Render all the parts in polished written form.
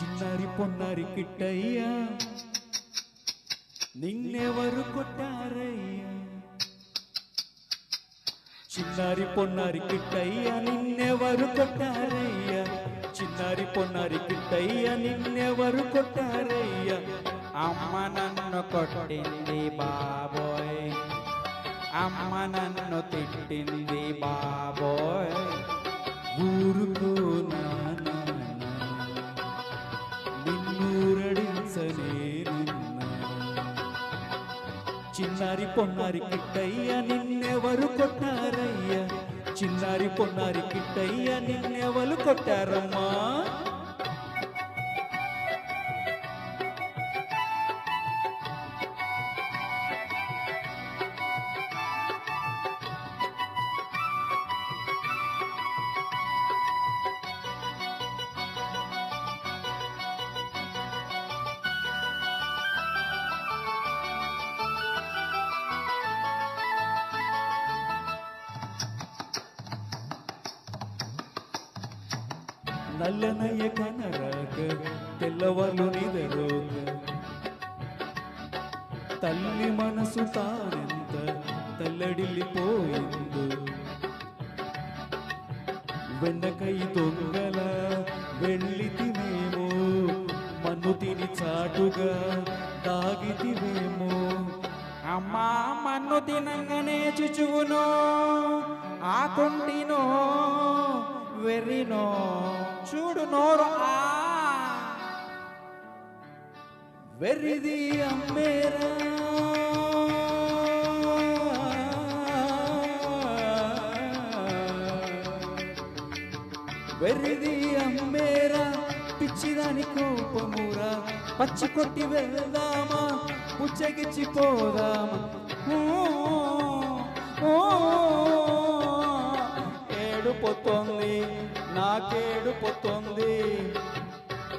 చిన్నారి పొన్నారి కిట్టయ్యా నిన్నెవరు కొట్టారయ్యా చిన్నారి పొన్నారి కిట్టయ్యా నిన్నెవరు కొట్టారయ్యా చిన్నారి పొన్నారి కిట్టయ్యా నిన్నెవరు కొట్టారయ్యా అమ్మ నన్ను కొట్టింది బాబోయ్ అమ్మ నన్ను తిట్టింది బాబోయ్ ఊరుకో నాన్న నిన్నూరడించలేనున్నా చిన్నారి పొన్నారి కిట్టయ్యా నిన్నెవరు కొట్టారయ్యా చిన్నారి పొన్నారి కిట్టయ్యా నిన్నెవరు కొట్టారమ్మా నల్లనయ్య కనరాక తెల్లవాళ్ళు నిదరోక తల్లి మనసు తానెంత తల్లడిల్లిపోయిందో వెన్నకై దొంగల వెళ్ళితివేమో మన్ను తిని చాటుగా దాగితివేమో అమ్మా మన్ను తినంగానే చుచువును ఆకుంటినో వెర్రినో చూడు నోరు వెర్రిది అమ్మేరా వెర్రిది అమ్మేరా పిచ్చిదాని కోపమురా పచ్చి కొట్టి వెళ్దామా పుచ్చగిచ్చిపోదామా ఏడుపోతుంది నాకేడుపోతుంది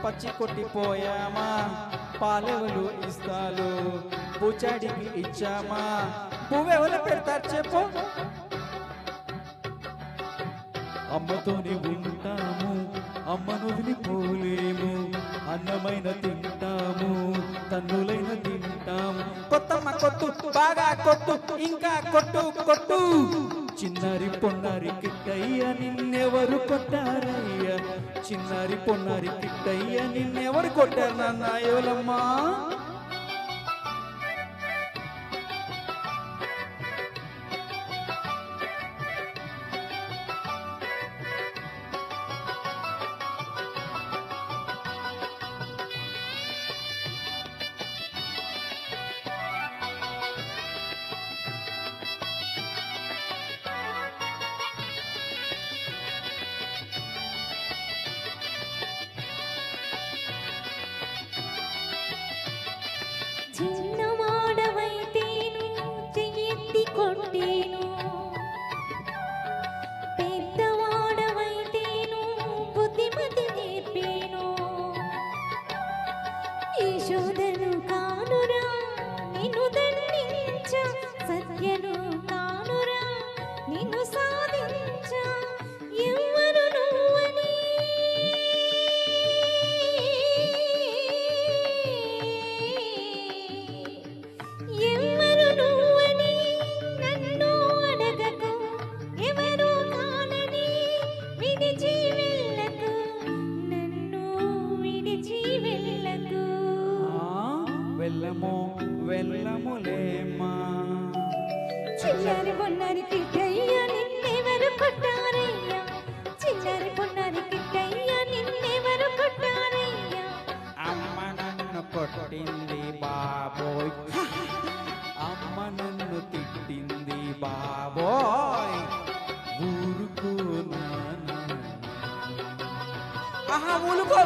పచ్చి కొట్టిపోయామా పాలెవలు ఇస్తాలు పూచాడికి ఇచ్చామా పువ్వెవలు పెడతారు చెప్పు అమ్మతోనే ఉంటాము అమ్మను వదిలిపోలేము అన్నమైన తింటాము తన్నులైన తింటాము కొత్తమ్మ కొట్టు బాగా కొట్టు ఇంకా కొట్టు కొట్టు చిన్నారి పొన్నారి కిట్టయ్యా నిన్నెవరు కొట్టారయ్యా చిన్నారి పొన్నారి కిట్టయ్యా నిన్నెవరు కొట్టారు నాన్న ఎవరమ్మా చిన్నవాడవైతేను చెయ్యెత్తి కొట్టేను పెద్దవాడవైతేను బుద్ధిమతి నేర్పేను యశోదను కానురా నిన్ను దండించ సత్యను కానురా నిన్ను సాధించ ఎవరు నువ్వని వెళ్ళము వెళ్ళములేమ్మా చిన్నారి పొన్నారి కిట్టయ్యా నిన్నెవరు కొట్టారయ్యా చిన్నారి పొన్నారి కిట్టయ్యా నిన్నెవరు కొట్టారయ్యా అమ్మ నన్ను కొట్టింది బాబోయ్ అమ్మ నన్ను తిట్టింది బాబోయ్ ఊరుకో నాన్న ఆహా ఊలుకో